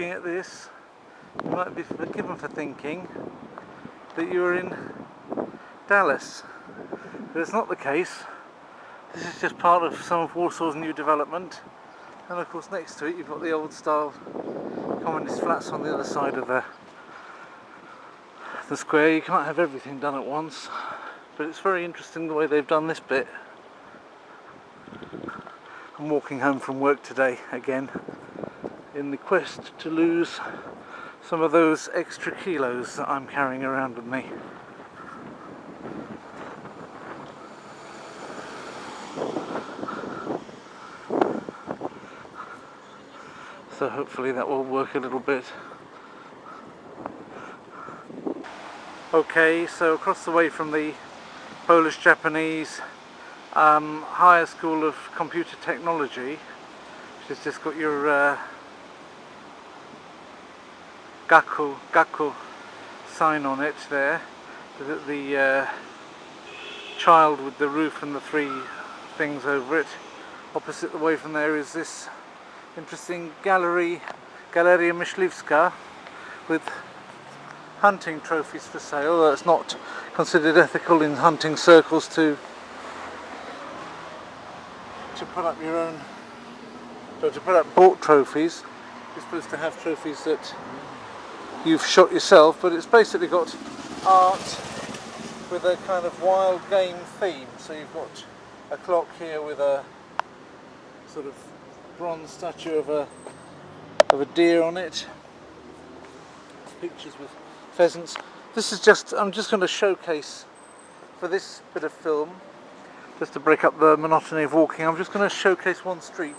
looking at this, you might be forgiven for thinking that you're in Dallas. But it's not the case. This is just part of some of Warsaw's new development. And of course next to it you've got the old style communist flats on the other side of the square. You can't have everything done at once, but it's very interesting the way they've done this bit. I'm walking home from work today again in the quest to lose some of those extra kilos that I'm carrying around with me. So hopefully that will work a little bit. Okay, so across the way from the Polish-Japanese Higher School of Computer Technology, which has just got your Gakugaku sign on it there, the child with the roof and the three things over it. Opposite the way from there is this interesting Galeria Myśliwska with hunting trophies for sale. It's not considered ethical in hunting circles to put up your own, so to put up bought trophies. You're supposed to have trophies that you've shot yourself, but it's basically got art with a kind of wild game theme. So you've got a clock here with a sort of bronze statue of a deer on it, pictures with pheasants. This is just, I'm just going to showcase for this bit of film, just to break up the monotony of walking, I'm just going to showcase one street.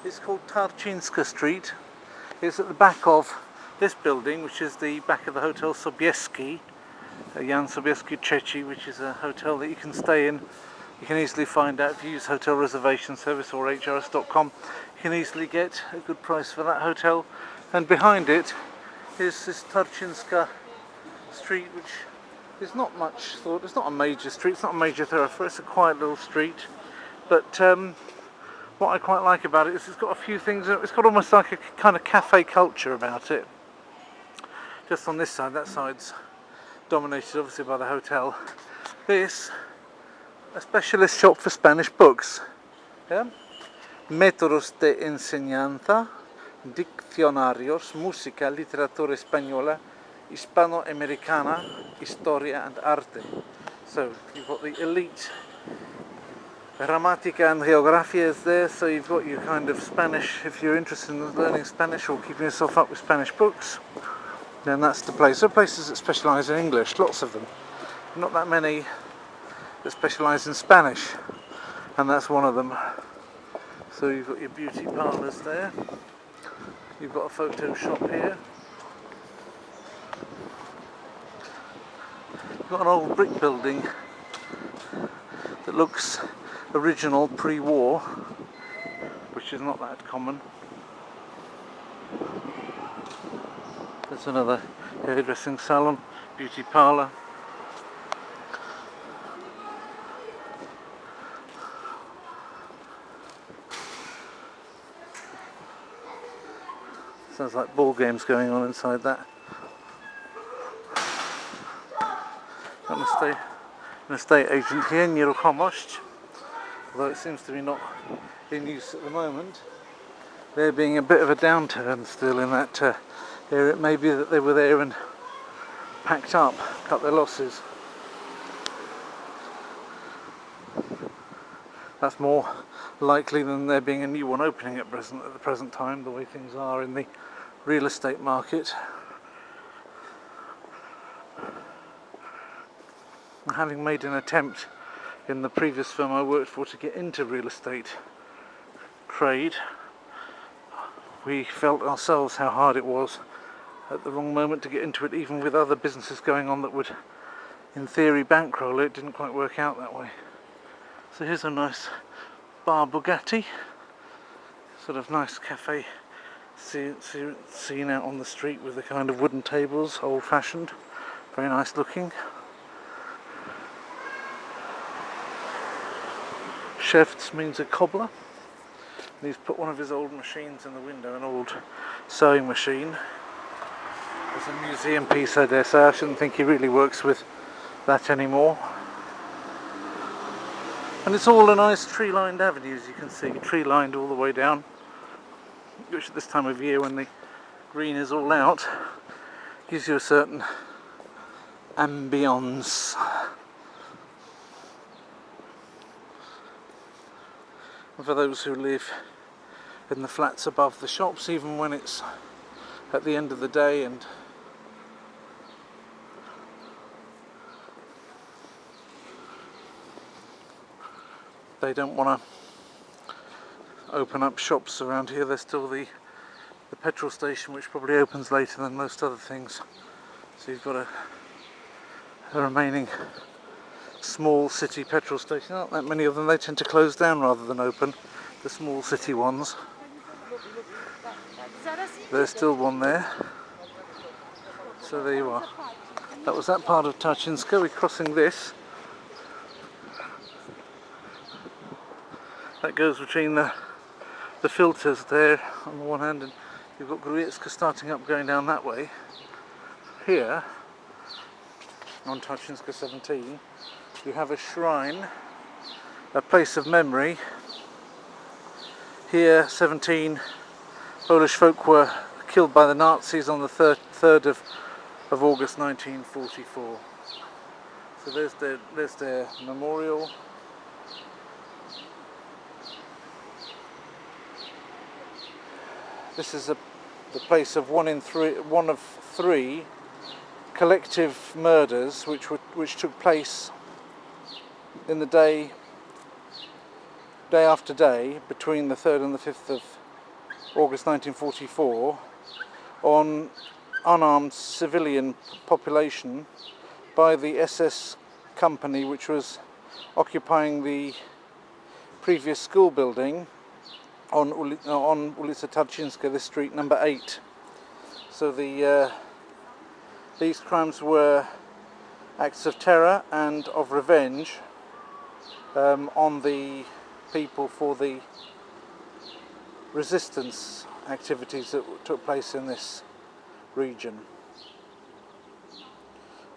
It's called Tarzinska Street. It's at the back of this building, which is the back of the Hotel Sobieski, Jan Sobieski Trzeci, which is a hotel that you can stay in. You can easily find out if you use hotel reservation service or hrs.com. You can easily get a good price for that hotel. And behind it is this Tarzinska Street, which is not much thought. It's not a major street, it's not a major thoroughfare, it's a quiet little street. But what I quite like about it is it's got a few things, it's got almost like a kind of cafe culture about it. Just on this side, that side's dominated obviously by the hotel. This, a specialist shop for Spanish books. Yeah? Métodos de enseñanza, diccionarios, música, literatura española, hispanoamericana, historia and arte. So you've got the elite Gramática and Geografía is there, so you've got your kind of Spanish, if you're interested in learning Spanish or keeping yourself up with Spanish books, then that's the place. There are places that specialise in English, lots of them. Not that many that specialise in Spanish, and that's one of them. So you've got your beauty parlours there. You've got a photo shop here. You've got an old brick building that looks original pre-war, which is not that common. There's another hairdressing salon, beauty parlour. Sounds like ball games going on inside that. Got an estate agent here, Nieruchomość, although it seems to be not in use at the moment. There being a bit of a downturn still in that area. It may be that they were there and packed up, cut their losses. That's more likely than there being a new one opening at the present time, the way things are in the real estate market. Having made an attempt in the previous firm I worked for to get into real estate trade, we felt ourselves how hard it was at the wrong moment to get into it, even with other businesses going on that would in theory bankroll it. It didn't quite work out that way. So here's a nice bar Bugatti, sort of nice cafe scene out on the street with the kind of wooden tables, old fashioned, very nice looking. Chefs means a cobbler. And he's put one of his old machines in the window, an old sewing machine. There's a museum piece, I dare say. I shouldn't think he really works with that anymore. And it's all a nice tree-lined avenue, as you can see, tree-lined all the way down, which at this time of year, when the green is all out, gives you a certain ambience. And for those who live in the flats above the shops, even when it's at the end of the day and they don't want to open up shops around here, there's still the petrol station, which probably opens later than most other things. So you've got a remaining small city petrol station. Not that many of them, they tend to close down rather than open, the small city ones. There's still one there. So there you are. That was that part of Tarzinska. We're crossing this. That goes between the filters there on the one hand, and you've got Gruiecka starting up going down that way. Here, on Tarzinska 17, you have a shrine, a place of memory. Here, 17 Polish folk were killed by the Nazis on the 3rd of August 1944. So there's their memorial. This is the place of one of three collective murders which took place in the day after day between the 3rd and the 5th of August 1944 on unarmed civilian population by the SS company, which was occupying the previous school building on ulica Tarzinska, this street number 8. So these crimes were acts of terror and of revenge on the people for the resistance activities that took place in this region.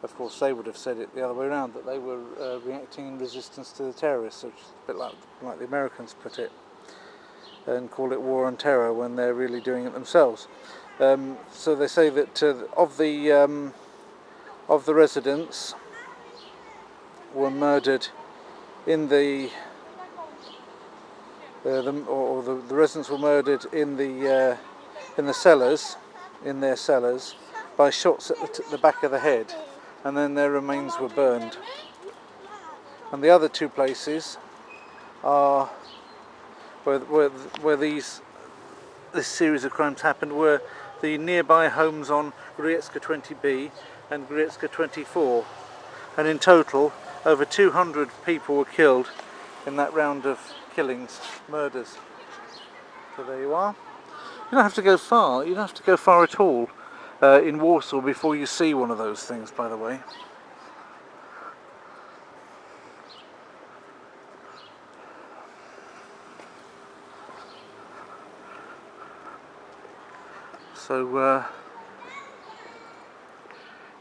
Of course, they would have said it the other way around, that they were reacting in resistance to the terrorists, which is a bit like the Americans put it, and call it war on terror when they're really doing it themselves. So they say that of the residents were murdered in the residents were murdered in the cellars, in their cellars, by shots at the back of the head, and then their remains were burned. And the other two places are where this series of crimes happened were the nearby homes on Gruiecka 20B and Gruiecka 24, and in total over 200 people were killed in that round of killings, murders. So there you are. You don't have to go far. You don't have to go far at all in Warsaw before you see one of those things, by the way. So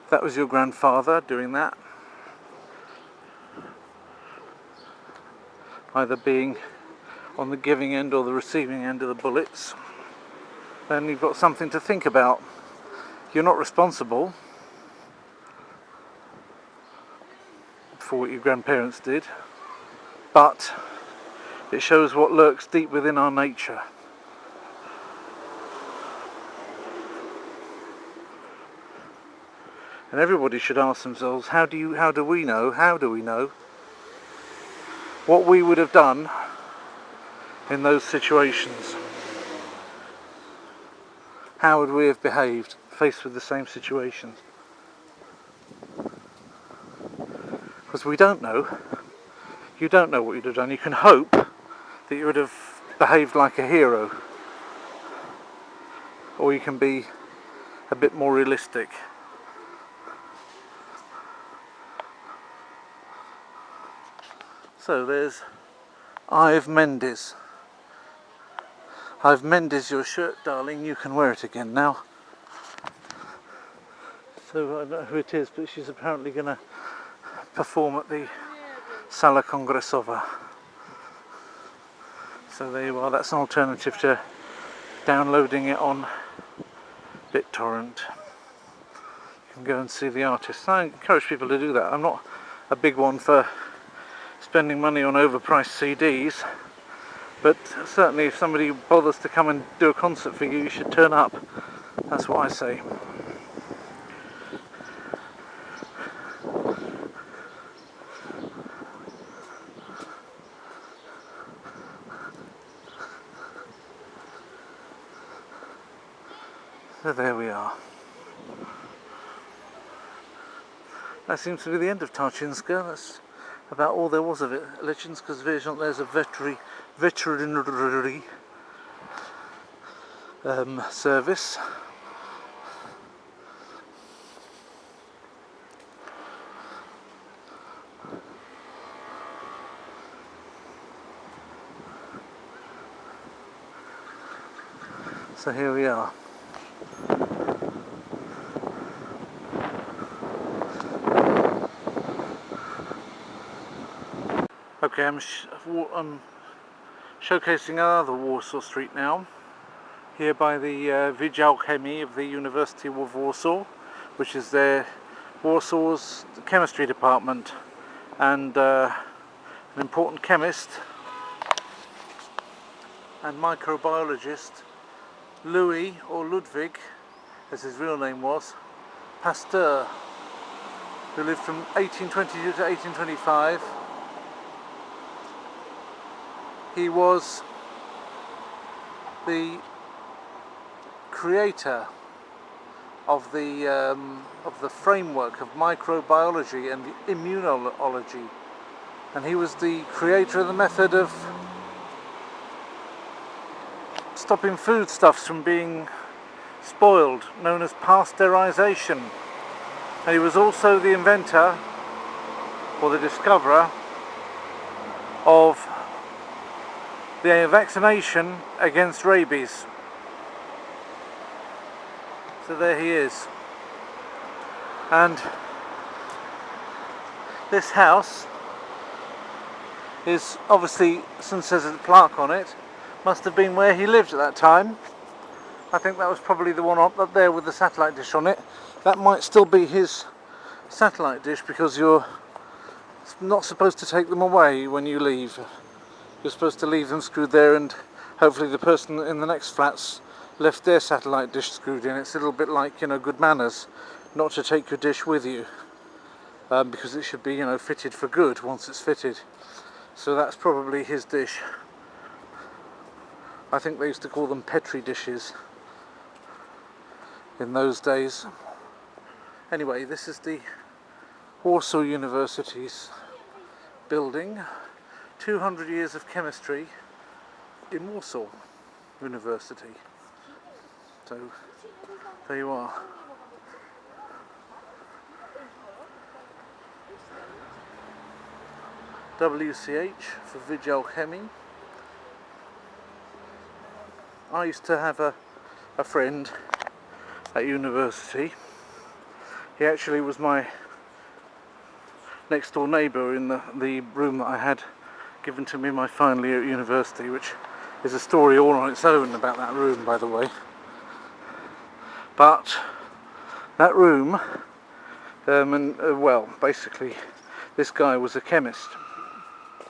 that was your grandfather doing that, either being on the giving end or the receiving end of the bullets. Then you've got something to think about. You're not responsible for what your grandparents did, but it shows what lurks deep within our nature. And everybody should ask themselves, how do we know what we would have done in those situations? How would we have behaved faced with the same situations? Because we don't know. You don't know what you'd have done. You can hope that you would have behaved like a hero, or you can be a bit more realistic. So there's Ive Mendes. I've mended your shirt, darling, you can wear it again now. So I don't know who it is, but she's apparently going to perform at the Sala Kongresowa. So there you are, that's an alternative to downloading it on BitTorrent. You can go and see the artists. I encourage people to do that. I'm not a big one for spending money on overpriced CDs, but certainly if somebody bothers to come and do a concert for you, you should turn up. That's what I say. So there we are. That seems to be the end of Tarzinska. That's about all there was of it. Lecinska's version, there's a veterinary service. So here we are. Okay, I'm showcasing another Warsaw Street now, here by the Wydział Chemii of the University of Warsaw, which is Warsaw's chemistry department, and an important chemist and microbiologist, Louis, or Ludwig, as his real name was, Pasteur, who lived from 1822 to 1825. He was the creator of the framework of microbiology and immunology, and he was the creator of the method of stopping foodstuffs from being spoiled, known as pasteurization. And he was also the inventor, or the discoverer, of the vaccination against rabies. So there he is. And this house is obviously, since there's a plaque on it, must have been where he lived at that time. I think that was probably the one up there with the satellite dish on it. That might still be his satellite dish, because you're not supposed to take them away when you leave. You're supposed to leave them screwed there, and hopefully the person in the next flats left their satellite dish screwed in. It's a little bit like, good manners not to take your dish with you, because it should be, fitted for good once it's fitted. So that's probably his dish. I think they used to call them Petri dishes in those days. Anyway, this is the Warsaw University's building. 200 years of chemistry in Warsaw University. So there you are. WCH for Wydział Chemii. I used to have a friend at university. He actually was my next door neighbour in the room that I had given to me my final year at university, which is a story all on its own about that room, by the way. But that room, well, basically this guy was a chemist,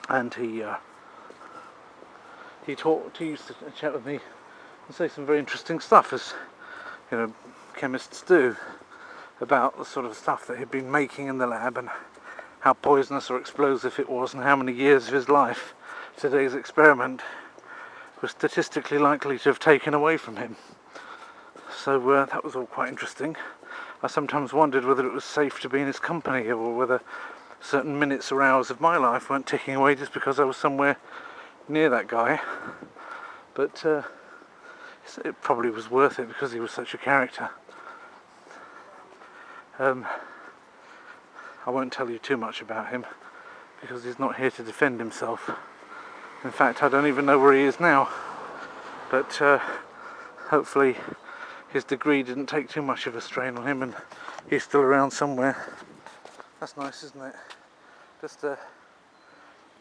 and he used to chat with me and say some very interesting stuff, as chemists do, about the sort of stuff that he'd been making in the lab, and how poisonous or explosive it was, and how many years of his life today's experiment was statistically likely to have taken away from him. So that was all quite interesting. I sometimes wondered whether it was safe to be in his company, or whether certain minutes or hours of my life weren't ticking away just because I was somewhere near that guy. But it probably was worth it, because he was such a character. I won't tell you too much about him, because he's not here to defend himself. In fact, I don't even know where he is now, but hopefully his degree didn't take too much of a strain on him and he's still around somewhere. That's nice, isn't it? Just the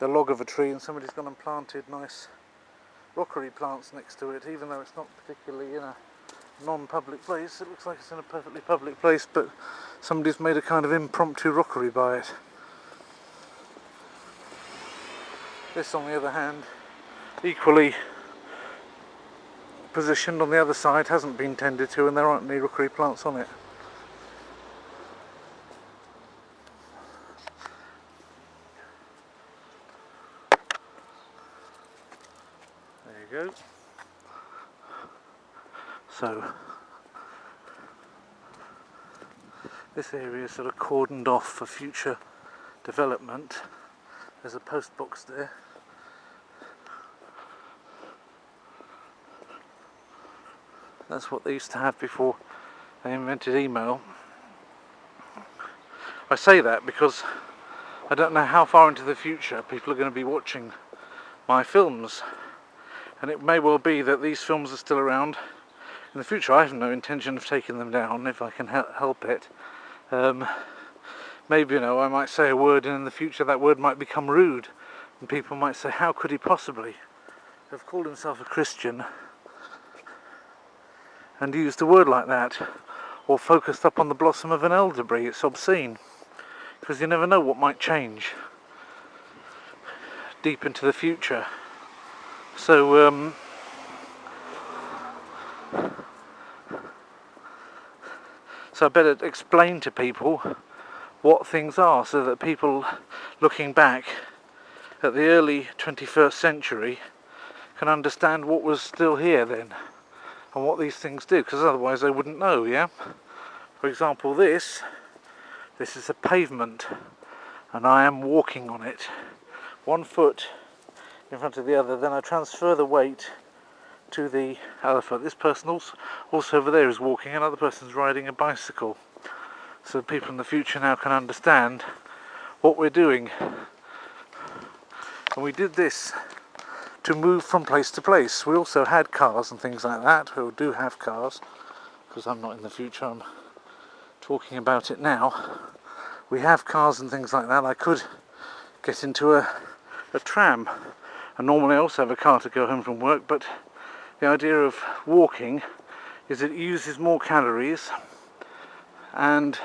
log of a tree, and somebody's gone and planted nice rockery plants next to it, even though it's not particularly in a non-public place. It looks like it's in a perfectly public place, but somebody's made a kind of impromptu rockery by it. This, on the other hand, equally positioned on the other side, hasn't been tended to, and there aren't any rockery plants on it. There you go. So this area is sort of cordoned off for future development. There's a post box there. That's what they used to have before they invented email. I say that because I don't know how far into the future people are going to be watching my films, and it may well be that these films are still around in the future. I have no intention of taking them down if I can help it. Maybe, I might say a word, and in the future that word might become rude, and people might say, how could he possibly have called himself a Christian and used a word like that, or focused up on the blossom of an elderberry? It's obscene, because you never know what might change deep into the future. So I better explain to people what things are, so that people looking back at the early 21st century can understand what was still here then, and what these things do, because otherwise they wouldn't know, yeah? For example, this is a pavement, and I am walking on it, 1 foot in front of the other. Then I transfer the weight to the other foot. This person also over there is walking, another person's riding a bicycle, so people in the future now can understand what we're doing. And we did this to move from place to place. We also had cars and things like that, or do have cars, because I'm not in the future, I'm talking about it now. We have cars and things like that. I could get into a tram, and normally I also have a car to go home from work, but the idea of walking is it uses more calories, and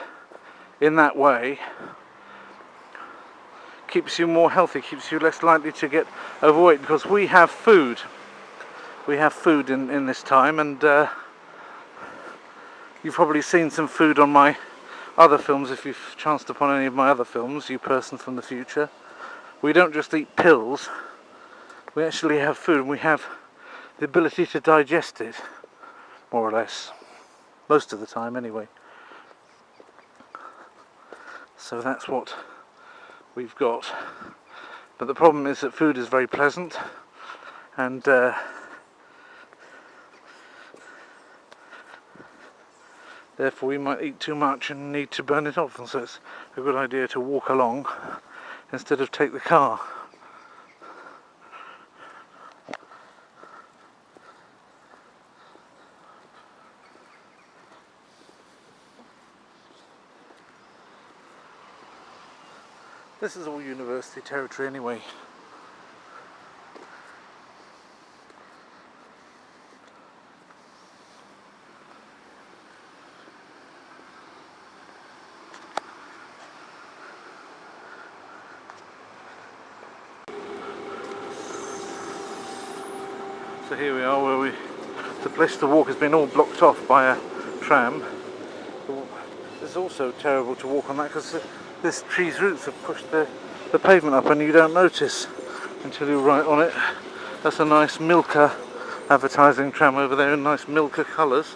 in that way keeps you more healthy, keeps you less likely to get overweight, because we have food. We have food in this time, and you've probably seen some food on my other films if you've chanced upon any of my other films, you person from the future. We don't just eat pills, we actually have food, and we have the ability to digest it, more or less, most of the time anyway. So that's what we've got. But the problem is that food is very pleasant, and therefore we might eat too much and need to burn it off, and so it's a good idea to walk along instead of take the car. This is all university territory anyway. So here we are, where the place to walk has been all blocked off by a tram. It's also terrible to walk on that, because this tree's roots have pushed the pavement up, and you don't notice until you're right on it. That's a nice Milka advertising tram over there in nice Milka colours.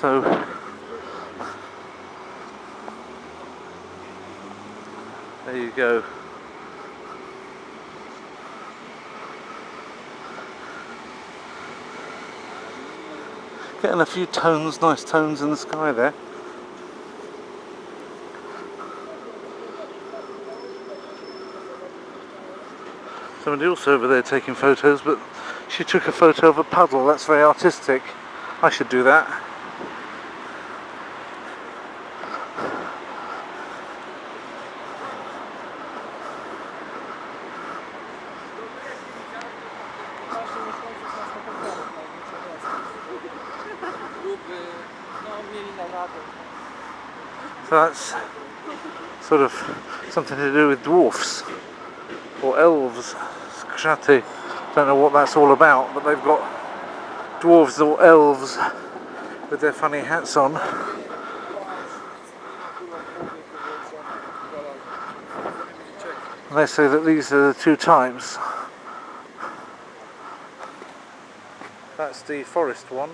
So there you go. Getting a few tones, nice tones in the sky there. Somebody also over there taking photos, but she took a photo of a puddle. That's very artistic. I should do that. So that's sort of something to do with dwarfs or elves. Skrati. Don't know what that's all about, but they've got dwarves or elves with their funny hats on. And they say that these are the two types. That's the forest one,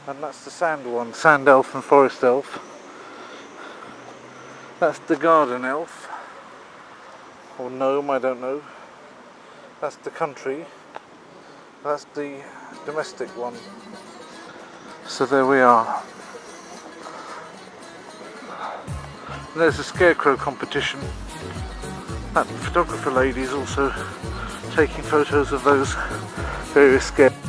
and that's the sand one, sand elf and forest elf. That's the garden elf, or gnome, I don't know. That's the country. That's the domestic one. So there we are. And there's a scarecrow competition. That photographer lady is also taking photos of those various scarecrows.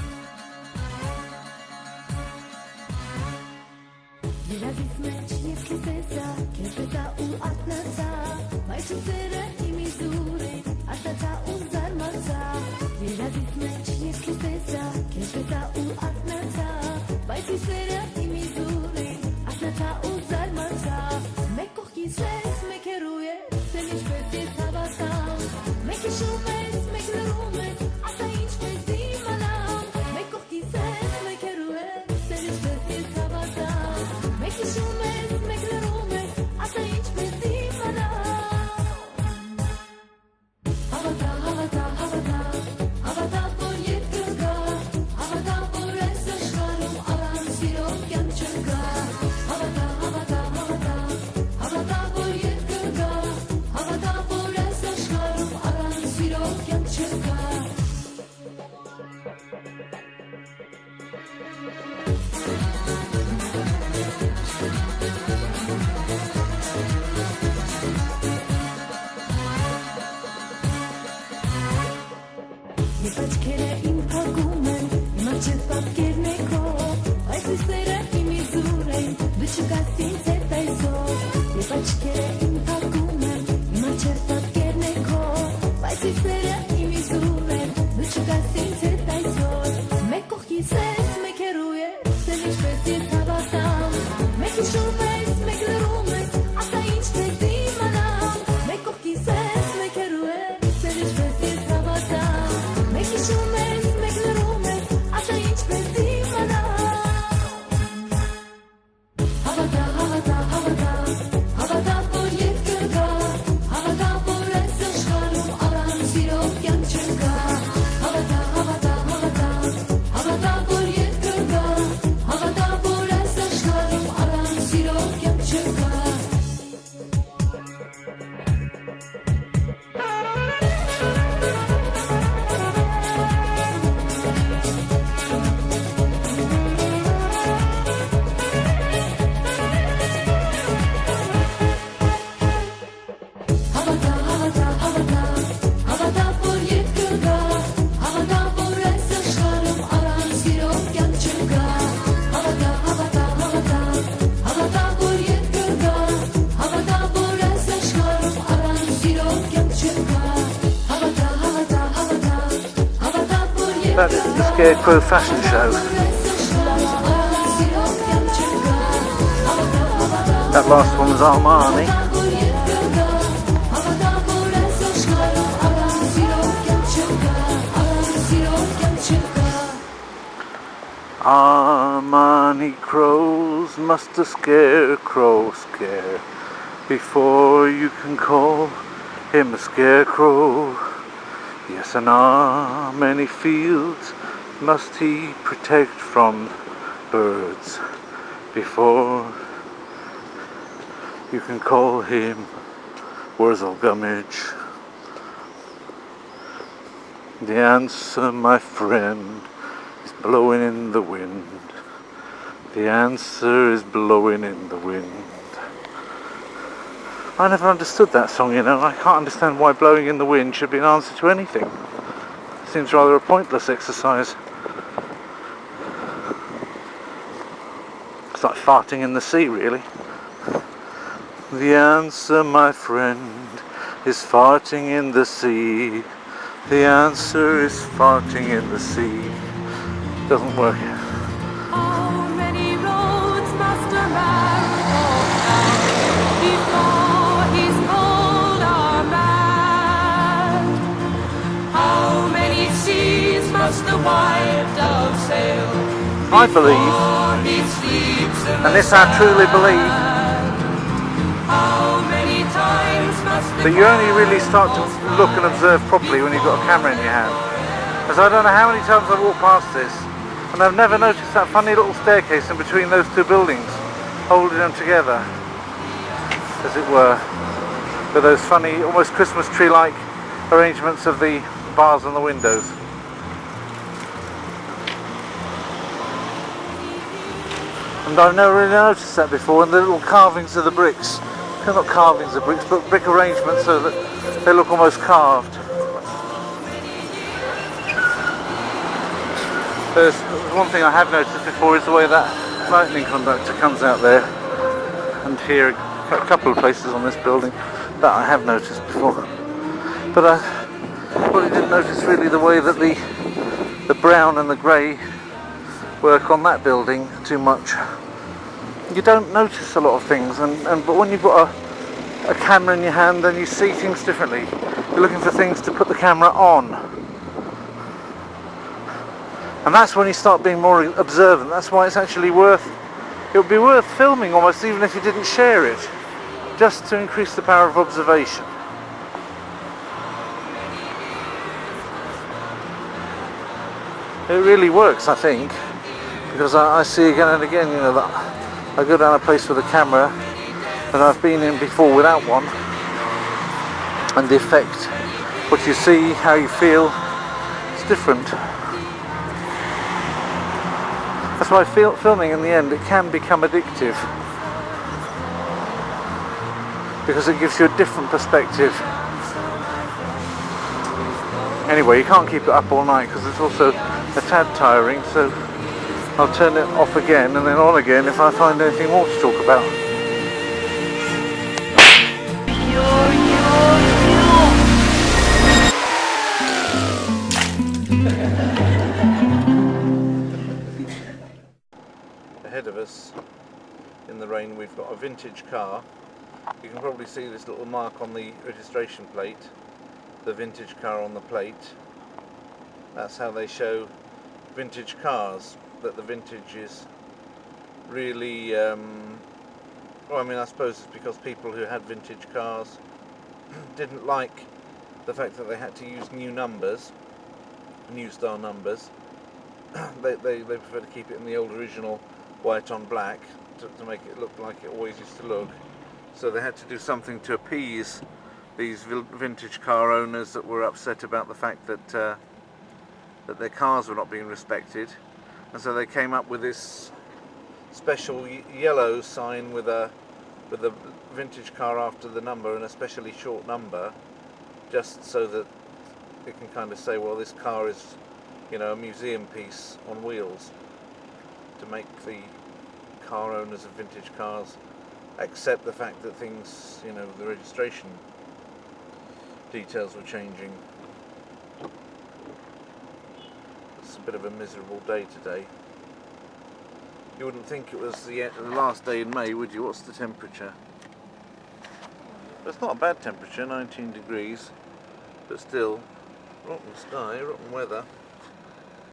That is the Scarecrow fashion show. That last one was Armani. Armani crows must a scarecrow scare before you can call him a scarecrow. Yes, and many fields must he protect from birds before you can call him Warsaw Gummidge. The answer, my friend, is blowing in the wind. The answer is blowing in the wind. I never understood that song, you know. I can't understand why blowing in the wind should be an answer to anything. seems rather a pointless exercise. It's like farting in the sea, really. The answer, my friend, is farting in the sea. The answer is farting in the sea. Doesn't work. How many roads must a man walk down before he's called a man? How many seas must the white dove sail I believe, he sleeps in and this I truly believe, How many times must that you only really start to look and observe properly when you've got a camera in your hand. As I don't know how many times I've walked past this, and I've never noticed that funny little staircase in between those two buildings, holding them together, as it were, with those funny, almost Christmas tree-like arrangements of the bars and the windows. And I've never really noticed that before, and the little carvings of the bricks. They're not carvings of bricks, but brick arrangements so that they look almost carved. There's one thing I have noticed before is the way that lightning conductor comes out there, and here a couple of places on this building that I have noticed before. But I probably didn't notice really the way that the brown and the grey work on that building too much. You don't notice a lot of things, but when you've got a camera in your hand, then you see things differently. You're looking for things to put the camera on. And that's when you start being more observant. That's why it's actually it would be worth filming almost, even if you didn't share it, just to increase the power of observation. It really works, I think, because I see again and again, you know, that I go down a place with a camera that I've been in before without one, and the effect, what you see, how you feel, it's different. That's why filming in the end, it can become addictive, because it gives you a different perspective. Anyway, you can't keep it up all night because it's also a tad tiring, so I'll turn it off again and then on again if I find anything more to talk about. Ahead of us in the rain we've got a vintage car. You can probably see this little mark on the registration plate, the vintage car on the plate. That's how they show vintage cars, that the vintage is really, well, I mean, I suppose it's because people who had vintage cars didn't like the fact that they had to use new numbers, new style numbers. They prefer to keep it in the old original white on black to make it look like it always used to look. So they had to do something to appease these vintage car owners that were upset about the fact that that their cars were not being respected, and so they came up with this special yellow sign with a vintage car after the number and a specially short number, just so that it can kind of say, well, this car is, you know, a museum piece on wheels, to make the car owners of vintage cars accept the fact that things, you know, the registration details were changing. It's a bit of a miserable day today. You wouldn't think it was the last day in May, would you? What's the temperature? It's not a bad temperature, 19 degrees, but still, rotten sky, rotten weather.